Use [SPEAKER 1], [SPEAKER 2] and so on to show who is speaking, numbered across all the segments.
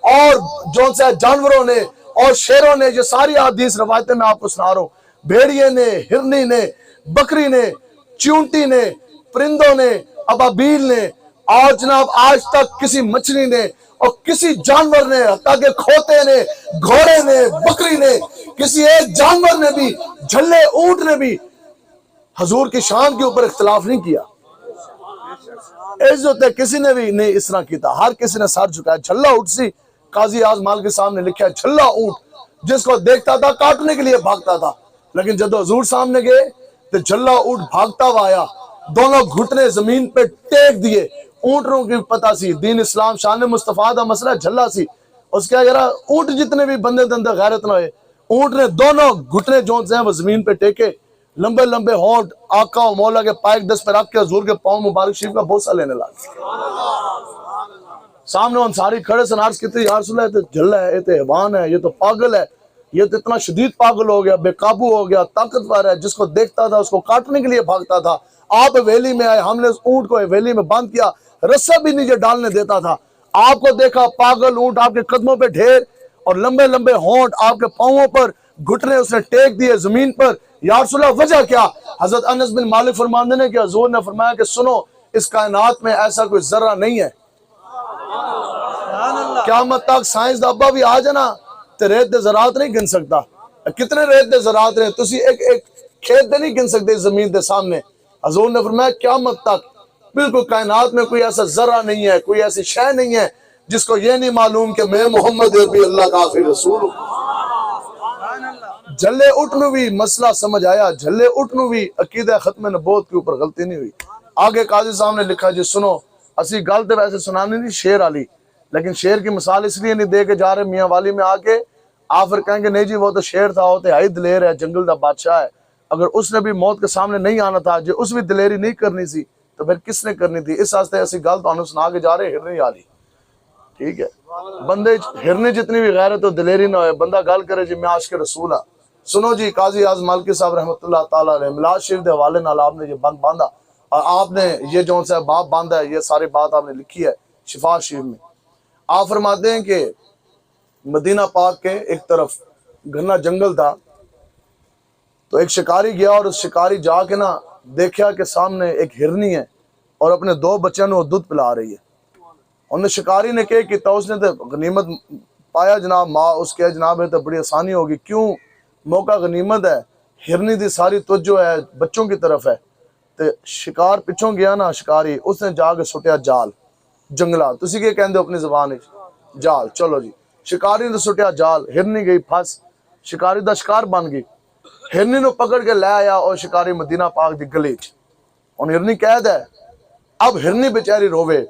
[SPEAKER 1] اور جو سے جانوروں نے اور شیروں نے، یہ ساری حدیث روایتیں میں آپ کو سنا رہا ہوں، بھیڑیے نے، ہرنی نے، بکری نے، چونٹی نے، پرندوں نے، ابابیل نے، اور جناب آج تک کسی مچھلی نے اور کسی جانور نے، حتیٰ کہ کھوتے نے، گھوڑے نے، بکری نے، کسی ایک جانور نے بھی، جھلے اونٹ نے بھی حضور کی شان کے اوپر اختلاف نہیں کیا۔ عزت ہے کسی نے بھی نہیں اس طرح کیتا، ہر کسی نے سر جھکایا۔ جھلا اونٹ سی قاضی اعظم مال کے سامنے لکھا ہے، جھلا اونٹ جس کو دیکھتا تھا کاٹنے کے لیے بھاگتا تھا، لیکن جب حضور سامنے گئے تو جھلا اونٹ بھاگتا ہوا آیا، دونوں گھٹنے زمین پہ ٹیک دیے۔ اونٹوں کی پتہ سی دین اسلام شان مصطفیٰ دا مسئلہ جھلا سی، اس کے اگر اونٹ جتنے بھی بندے دے اندر غیرت نہ ہوئے، اونٹ نے دونوں گھٹنے جو ہیں وہ زمین پہ ٹیکے، لمبے لمبے ہونٹ آقا و مولا کے پائک دست پہ رکھ کے حضور کے پاؤں مبارک شریف کا بوسہ لینے لگا۔ سامنے انصاری کھڑے سن، عرض کیتے یا رسول اللہ، یہ تو جھلا ہے، یہ تو حیوان ہے، یہ تو پاگل ہے، یہ تو اتنا شدید پاگل ہو گیا، بے قابو ہو گیا، طاقتور ہے، جس کو دیکھتا تھا اس کو کاٹنے کے لیے بھاگتا تھا۔ آپ حویلی میں آئے، ہم نے اس اونٹ کو حویلی میں بند کیا، رسہ بھی نیچے ڈالنے دیتا تھا۔ آپ کو دیکھا پاگل اونٹ آپ کے قدموں پہ ڈھیر اور لمبے لمبے ہونٹ آپ کے پاؤں پر، گھٹنے اس نے ٹیک دیے زمین پر۔ یا رسول اللہ وجہ کیا؟ حضرت انس بن مالک فرماندے نے کہ حضور نے فرمایا کہ سنو، اس کائنات میں ایسا کوئی ذرہ نہیں ہے، قیامت تک سائنس دا ابا بھی آ جانا تے ریت دے ذرات نہیں گن سکتا۔ کتنے ریت دے ذرات رہے، تسی ایک کھیت دے نہیں گن سکتے زمین دے سامنے۔ حضور نے فرمایا قیامت تک بالکل کائنات میں کوئی ایسا ذرہ نہیں ہے، کوئی ایسی شے نہیں ہے جس کو یہ نہیں معلوم کہ میں محمد ربی اللہ کا آخری رسول ہوں۔ جھلے اٹھنو بھی مسئلہ سمجھ آیا، جھلے اٹھنو بھی عقیدہ ختم نبوت کے اوپر غلطی نہیں ہوئی۔ آگے قاضی صاحب نے لکھا جی سنو، اسی گل تے ویسے سنانی نہیں شیر علی، لیکن شیر کی مثال اس لیے نہیں دے کے جا رہے میاں والی میں آ کے آپ پھر کہیں گے نہیں جی وہ تو شیر تھا، وہ تو ہے دلیر ہے، جنگل دا بادشاہ ہے۔ اگر اس نے بھی موت کے سامنے نہیں آنا تھا، جو اس بھی دلیری نہیں کرنی سی تو پھر کس نے کرنی تھی؟ اس واسطے اسی گل تو سنا کے جا رہے ہرنی والی، ٹھیک ہے؟ بندے ہرنی جتنی بھی غیرت و دلیری نہ ہوئے، بندہ گل کرے جی میں عاشق رسول ہاں۔ سنو جی، قاضی اعظم مالکی صاحب رحمۃ اللہ تعالیٰ علیہ میلاد شریف دے حوالے نال آپ نے یہ بند باندھا، اور آپ نے یہ جو سے باب باندھا ہے، یہ ساری بات آپ نے لکھی ہے شفا شریف میں۔ آپ فرماتے ہیں کہ مدینہ پاک کے ایک طرف گھنا جنگل تھا، تو ایک شکاری گیا اور اس شکاری جا کے نا دیکھا کہ سامنے ایک ہرنی ہے اور اپنے 2 بچوں کو دودھ پلا رہی ہے۔ انہیں شکاری نے کہا کہ اس نے تو غنیمت پایا جناب، ماں اس کے جناب ہے تو بڑی آسانی ہوگی، کیوں موقع غنیمت ہے، ہرنی دی ساری توجہ ہے بچوں کی طرف ہے۔ تو شکار پچھوں گیا نا شکاری، اس نے جا کے سٹیا جال جنگلا، تسی کیا کہندے ہو اپنی زبان ہے جال، چلو جی شکاری نے سٹیا جال، ہرنی گئی پھنس، شکاری دا شکار بن گئی۔ ہرنی نو پکڑ کے لے آیا اور شکاری مدینہ پاک دی گلی چ، اور ہرنی قید ہے۔ اب ہرنی بیچاری روے،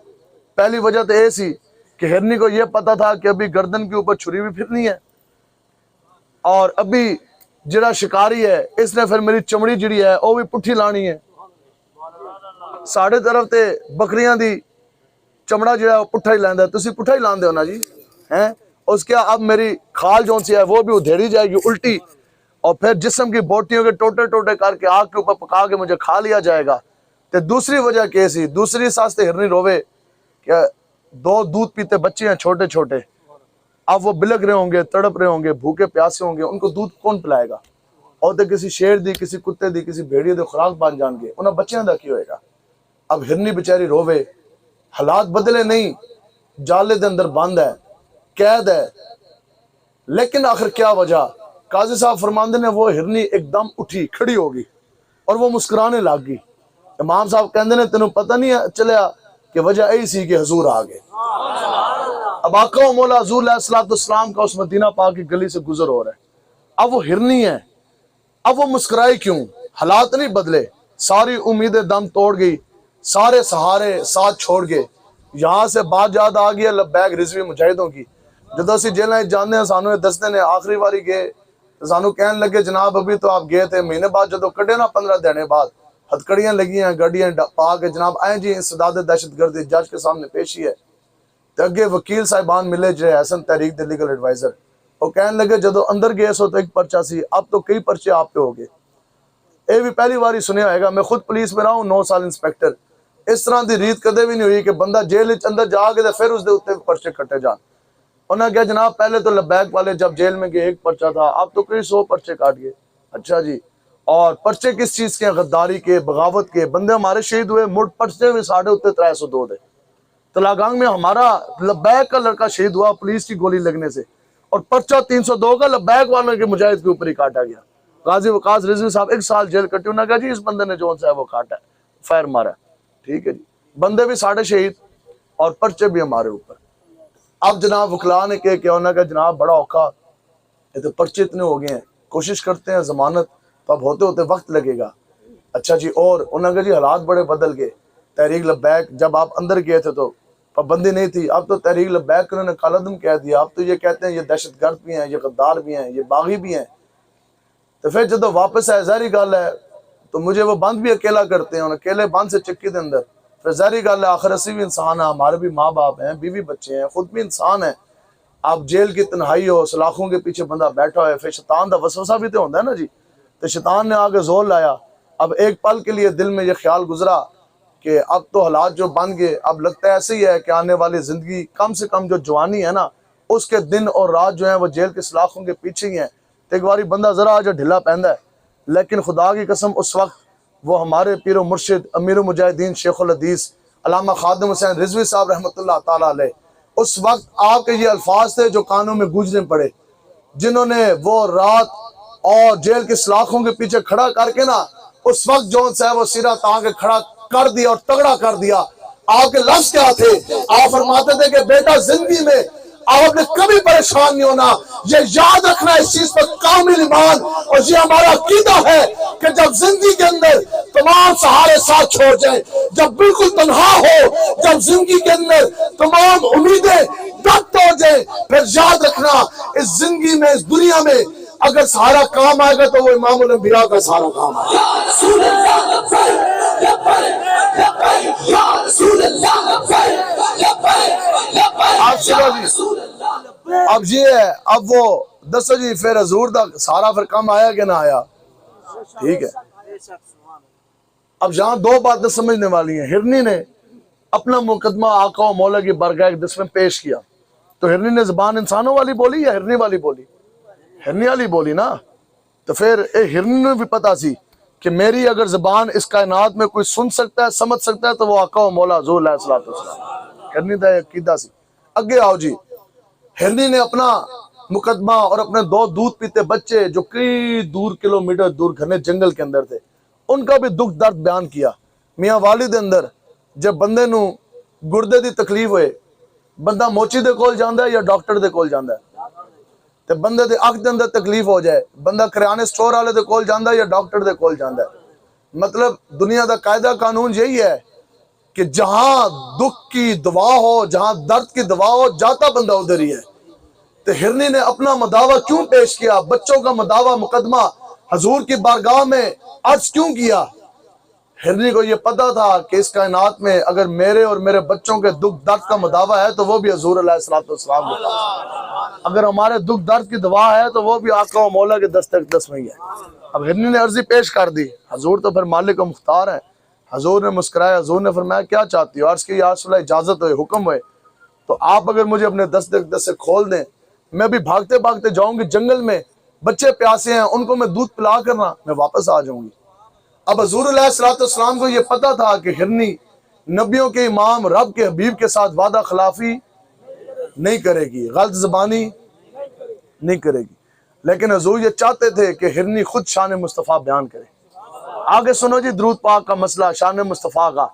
[SPEAKER 1] پہلی وجہ تو یہ سی کہ ہرنی کو یہ پتا تھا کہ ابھی گردن کے اوپر چھری بھی پھرنی ہے، اور ابھی جڑا شکاری ہے اس نے پھر میری چمڑی جڑی ہے وہ بھی پٹھی لانی ہے۔ ساڑھے طرف تے بکریاں دی چمڑا جڑا ہے وہ پٹھا ہی لیندا ہے، تسی پٹھا ہی لاندے ہو نا جی ہیں، اس کے اب میری کھال جون سی ہے وہ بھی ادھیڑی جائے گی الٹی، اور پھر جسم کی بوٹیوں کے ٹوٹے ٹوٹے کر کے آگ کے اوپر پکا کے مجھے کھا لیا جائے گا۔ تے دوسری وجہ کیسی، دوسری ساستے ہرنی روے کہ 2 دودھ پیتے بچے ہیں چھوٹے چھوٹے، اب وہ بلک رہے ہوں گے، تڑپ رہے ہوں گے، بھوکے پیاسے ہوں گے، ان کو دودھ کون پلائے گا؟ اور تے کسی شیر دی، کسی کتے دی، کسی بھیڑیے دی خوراک بن جان گے، انہاں بچیاں دا کی ہوئے گا؟ اب ہرنی بیچاری روے، حالات بدلے نہیں، جالے دے اندر بند ہے، قید ہے، لیکن آخر کیا وجہ؟ قاضی صاحب فرماندے نے وہ ہرنی ایک دم اٹھی کھڑی ہوگی اور وہ مسکرانے لگ گئی۔ امام صاحب کہندے نے تینوں پتہ نہیں چلیا کہ وجہ یہی سی کہ حضور آ گئے۔ اب آقا و مولا حضور علیہ السلام کا اس مدینہ پاک کی گلی سے گزر ہو رہا ہے، اب وہ ہرنی ہے، اب وہ مسکرائی کیوں؟ حالات نہیں بدلے، ساری امیدیں دم توڑ گئی، سارے سہارے ساتھ چھوڑ گئے۔ یہاں سے بات یاد آ گئی ہے لبیک رضوی مجاہدوں کی، جدو اسی جیلیں جانے ہیں سانو دستے نے آخری باری گئے، سانو کہنے لگے جناب ابھی تو آپ گئے تھے مہینے بعد جدو کڈے نا 15 دینے بعد ہتکڑیاں لگی ہیں گاڑیاں پا کے جناب آئیں جی انسداد دہشت گردی جج کے سامنے پیشی ہے۔ تو اگے وکیل صاحبان ملے جو حسن تحریک دے لیگل ایڈوائزر، وہ کہنے لگے جدو اندر گئے سو تو ایک پرچہ سی، اب تو کئی پرچے آپ پہ ہو گئے۔ اے بھی پہلی باری سنیا ہوئے گا، میں خود پولیس میں رہا ہوں 9 سال انسپیکٹر، اس طرح دی ریت کدے بھی نہیں ہوئی کہ بندہ جیل اندر جا کے پھر اس دے اوتے پرچے کٹے جان۔ انہوں نے کہا جناب پہلے تو لبیک والے جب جیل میں گئے ایک پرچہ تھا، اب تو کئی 100 پرچے کاٹ گئے۔ اچھا جی، اور پرچے کس چیز کے ہیں؟ غداری کے، بغاوت کے۔ بندے ہمارے شہید ہوئے، مڑ پرچے بھی ساڑھے اتنے 302 دے۔ تلاگانگ میں ہمارا لبیک کا لڑکا شہید ہوا پولیس کی گولی لگنے سے، اور پرچہ 302 کا لبیک والوں کے مجاہد کے اوپر ہی کاٹا گیا۔ غازی وقاص رضوی صاحب 1 سال جیل کٹی، انہوں نے کہا جی اس بندے نے جو ہے وہ کاٹا ہے، فائر مارا ہے۔ ٹھیک ہے جی، بندے بھی ساڑھے شہید اور پرچے بھی ہمارے اوپر۔ اب جناب وکلا نے کہ انہوں نے کہا جناب بڑا اوکھا، یہ تو پرچے اتنے ہو گئے ہیں، کوشش کرتے ہیں ضمانت تو اب ہوتے ہوتے وقت لگے گا۔ اچھا جی، اور انہوں نے کہا جی حالات بڑے بدل گئے، تحریک لبیک جب آپ اندر گئے تھے تو پابندی نہیں تھی، اب تو تحریک لبیک انہوں نے کالعدم کہہ دیا، اب تو یہ کہتے ہیں یہ دہشت گرد بھی ہیں، یہ غدار بھی ہیں، یہ باغی بھی ہیں۔ تو پھر جب واپس آئے ظاہری گل ہے تو مجھے وہ بند بھی اکیلا کرتے ہیں، اکیلے بند سے چکی دے اندر، پھر ظاہری گل ہے آخر اسی بھی انسان ہیں، ہمارے بھی ماں باپ ہیں، بیوی بچے ہیں، خود بھی انسان ہیں۔ آپ جیل کی تنہائی ہو، سلاخوں کے پیچھے بندہ بیٹھا ہے، پھر شیطان دا وسوسہ بھی تو ہوتا ہے نا جی، تو شیطان نے آگے زور لایا۔ اب ایک پل کے لیے دل میں یہ خیال گزرا کہ اب تو حالات جو بن گئے، اب لگتا ہے ایسے ہی ہے کہ آنے والی زندگی کم سے کم جو جوانی ہے نا اس کے دن اور رات جو ہیں وہ جیل کے سلاخوں کے پیچھے ہی ہیں۔ تو ایک باری بندہ ذرا آج ڈھلا پہندا ہے، لیکن خدا کی قسم اس وقت وہ ہمارے پیر و مرشد امیر المجاہدین شیخ الحدیث علامہ خادم حسین رضوی صاحب رحمۃ اللہ تعالیٰ علیہ، اس وقت آپ کے یہ الفاظ تھے جو کانوں میں گونجنے پڑے، جنہوں نے وہ رات اور جیل کے سلاخوں کے پیچھے کھڑا کر کے نا اس وقت جو ہے وہ سیرہ تاں کے کھڑا کر دیا اور تگڑا کر دیا۔ آپ کے لفظ کیا تھے؟ آپ فرماتے تھے کہ بیٹا زندگی میں آپ نے کبھی پریشان نہیں ہونا، یہ یاد رکھنا اس چیز پر کامل ایمان، اور یہ ہمارا عقیدہ ہے کہ جب زندگی کے اندر تمام سہارے ساتھ چھوڑ جائیں، جب بالکل تنہا ہو، جب زندگی کے اندر تمام امیدیں ڈٹ توڑ جائیں، پھر یاد رکھنا اس زندگی میں، اس دنیا میں اگر سہارا کام آئے گا تو وہ امام الانبیاء کا سہارا کام آئے گا۔ اب یہ ہے، اب وہ دسو جی پھر حضور دا سارا پھر کم آیا کہ نہ آیا؟ ٹھیک ہے، اب یہاں 2 باتیں سمجھنے والی ہیں۔ ہرنی نے اپنا مقدمہ آقا و مولا کی بارگاہ اقدس میں پیش کیا، تو ہرنی نے زبان انسانوں والی بولی یا ہرنی والی بولی؟ ہرنی والی بولی نا۔ تو پھر ہرنی نے بھی پتا سی کہ میری اگر زبان اس کائنات میں کوئی سن سکتا ہے، سمجھ سکتا ہے تو وہ آقا و مولا حضور علیہ السلام۔ ہرنی دا عقیدہ سی۔ اگے آؤ جی، ہرنی نے اپنا مقدمہ اور اپنے 2 دودھ پیتے بچے جو کئی دور کلومیٹر دور گھنے جنگل کے اندر تھے ان کا بھی دکھ درد بیان کیا۔ میاں والد اندر جب بندے نو گردے دی تکلیف ہوئے، بندہ موچی دے کول جاندا ہے یا ڈاکٹر دے کول جاندا ہے؟ تے بندے دے اکھ دے اندر تکلیف ہو جائے، بندہ کریانے سٹور والے دے کول جاندا ہے یا ڈاکٹر دے کول جاندا ہے؟ مطلب دنیا دا قاعدہ قانون یہی ہے کہ جہاں دکھ کی دوا ہو، جہاں درد کی دوا ہو، جاتا بندہ ادھر ہی ہے۔ تو ہرنی نے اپنا مداوع کیوں پیش کیا؟ بچوں کا مداوع مقدمہ حضور کی بارگاہ میں عرض کیوں کیا؟ ہرنی کو یہ پتا تھا کہ اس کائنات میں اگر میرے اور میرے بچوں کے دکھ درد کا مداوع ہے تو وہ بھی حضور علیہ السلام کے پاس، اگر ہمارے دکھ درد کی دوا ہے تو وہ بھی آقا و مولا کے دست اقدس میں ہی ہے۔ اب ہرنی نے عرضی پیش کر دی، حضور تو پھر مالک و مختار ہے۔ حضور نے مسکرایا، حضور نے فرمایا کیا چاہتی ہو؟ عرض کی یا رسول اللہ اجازت ہوئے، حکم ہوئے تو آپ اگر مجھے اپنے دست اقدس سے کھول دیں، میں بھی بھاگتے بھاگتے جاؤں گی جنگل میں، بچے پیاسے ہیں ان کو میں دودھ پلا کرنا میں واپس آ جاؤں گی۔ اب حضور علیہ السلام کو یہ پتا تھا کہ ہرنی نبیوں کے امام رب کے حبیب کے ساتھ وعدہ خلافی نہیں کرے گی، غلط زبانی نہیں کرے گی، لیکن حضور یہ چاہتے تھے کہ ہرنی خود شان مصطفیٰ بیان کرے۔ آگے سنو جی درود پاک کا مسئلہ شان مصطفیٰ کا۔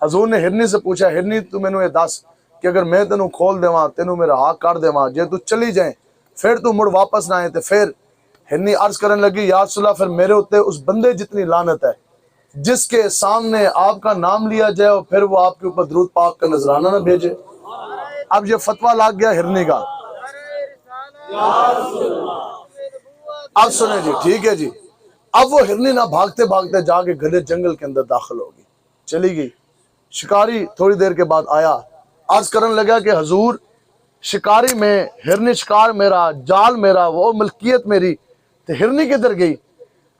[SPEAKER 1] حضور نے ہرنی سے پوچھا، ہرنی تو میں نے یہ دس کہ اگر میں تینوں کھول دیواں، تینوں میرا ہاں کر دیواں، جے تو چلی جائیں پھر تو مڑ واپس نہ آئے، تو پھر ہرنی عرض کرنے لگی یا رسول اللہ پھر میرے ہوتے اس بندے جتنی لعنت ہے جس کے سامنے آپ کا نام لیا جائے اور پھر وہ آپ کے اوپر درود پاک کا نذرانہ نہ بھیجے۔ اب یہ فتویٰ لگ گیا ہرنی کا۔ اب سنیں جی، ٹھیک ہے جی، اب وہ ہرنی نہ بھاگتے بھاگتے جا کے گھنے جنگل کے اندر داخل ہوگی، چلی گئی۔ شکاری تھوڑی دیر کے بعد آیا، عرض کرنے لگا کہ حضور شکاری میں ہرنی شکار میرا، جال میرا، وہ ملکیت میری، تو ہرنی کدھر گئی؟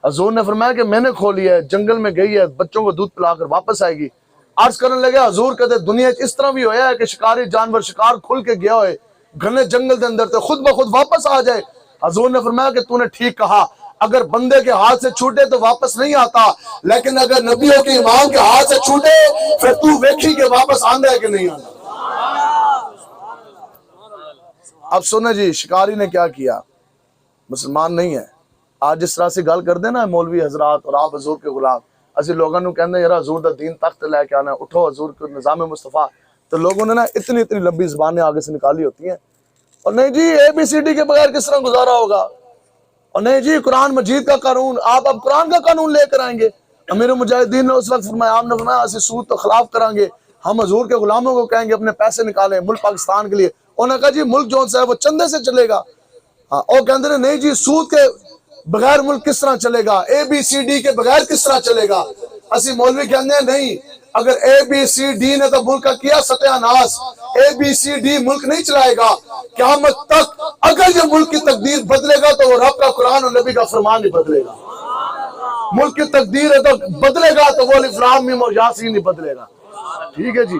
[SPEAKER 1] حضور نے فرمایا کہ میں نے کھولی ہے، جنگل میں گئی ہے، بچوں کو دودھ پلا کر واپس آئے گی۔ عرض کرنے لگا حضور کہتے دنیا اس طرح بھی ہویا ہے کہ شکاری جانور شکار کھل کے گیا ہوئے گھنے جنگل دے اندر تے خود بخود واپس آ جائے. حضور نے فرمایا کہ تو نے ٹھیک کہا, اگر بندے کے ہاتھ سے چھوٹے تو واپس نہیں آتا, لیکن اگر نبیوں کے امام کے ہاتھ سے چھوٹے پھر تو ویکھی کہ واپس آندا ہے کہ نہیں آندا. اب سنیں جی شکاری نے کیا کیا, مسلمان نہیں ہے. آج جس طرح سے گل کر دیں نا مولوی حضرات اور آپ حضور کے غلام, اسی لوگوں نے کہندے یار حضور دا دین تخت لے کے آنا, اٹھو حضور کے نظام مصطفیٰ. تو لوگوں نے نا اتنی لمبی زبانیں آگے سے نکالی ہوتی ہیں, اور نہیں جی اے بی سی ڈی کے بغیر کس طرح گزارا ہوگا, اور نہیں جی قرآن مجید کا قانون, آپ اب قرآن کا قانون لے کر آئیں گے. امیر المجاہدین نے اس وقت فرمایا, آپ نے فرمایا اسی سود تو خلاف کریں گے, ہم حضور کے غلاموں کو کہیں گے اپنے پیسے نکالیں ملک پاکستان کے لیے. انہوں نے کہا جی ملک جو ہے وہ چندے سے چلے گا. اور کہتے ہیں نہیں جی سود کے بغیر ملک کس طرح چلے گا, اے بی سی ڈی کے بغیر کس طرح چلے گا. اسی مولوی کہتے ہیں نہیں, اگر اے بی سی ڈی نے تو ملک کا کیا ستیہ ناس, اے بی سی ڈی ملک نہیں چلائے گا قیامت تک. اگر یہ ملک کی تقدیر بدلے گا تو وہ رب کا قرآن اور نبی کا فرمان نہیں بدلے گا. ملک کی تقدیر ہے تو بدلے گا تو وہ الف لام میم اور یاسین نہیں بدلے گا. ٹھیک ہے جی.